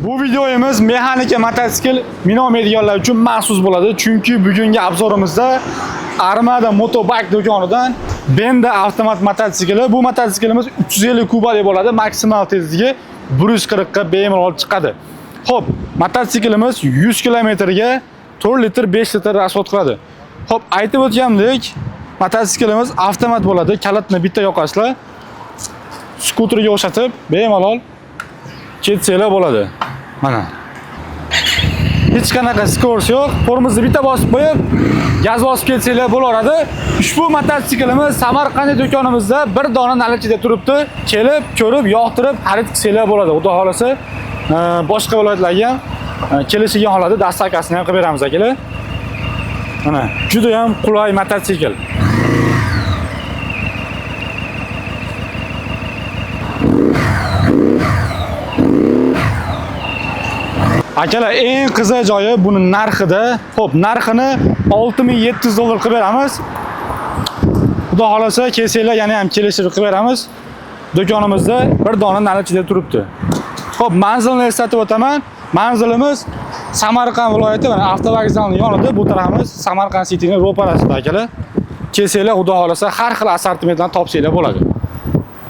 Bu videomiz mexanika mototsikl minomediganlar uchun maxsus bo'ladi. Chunki bugungi obzorimizda Armada Motobike do'konidan Benda avtomat mototsikli. Bu mototsiklimiz 350 kubalik bo'ladi. Maksimal tezligi 140 ga bemalol olib chiqadi. Xo'p, mototsiklimiz 100 kilometrga 4 litr 5 litr rasxod qiladi. Xo'p, aytib o'tganimdek, mototsiklimiz avtomat bo'ladi. Kalitni bitta yoqasizlar. Skuterga o'xshatib bemalol ketsanglar bo'ladi. Mana. Hech qanaqa skors yo'q. Tormozni bitta bosib qo'yib, gaz bosib ketsanglar bo'laveradi. Ushbu mototsiklimiz Samarqand do'konimizda bir dona nalichida turibdi. Kelib, ko'rib, yoqtirib, xarid qilsanglar bo'ladi. Xudo xolasa, boshqa viloyatlarga ham kelishiga holatda dastavkasini ham qilib beramiz akalar. Mana, juda ham qulay mototsikl. Akalar, eng qiziq joyi buni narxida. Xo'p, narxini 6700 dollar qilib beramiz. Xudo xolasa, kelsanglar yana ham kelishib qilib beramiz. Do'konimizda bir dona nalichida turibdi. Xo'p, manzilni eslatib o'taman. Manzilimiz Samarqand viloyati, mana avtovokzalning yonida, bu tarafimiz Samarqand City'ning ro'parasida akalar. Kelsanglar, xudo xolasa, har xil assortimentlarni topsanglar bo'ladi.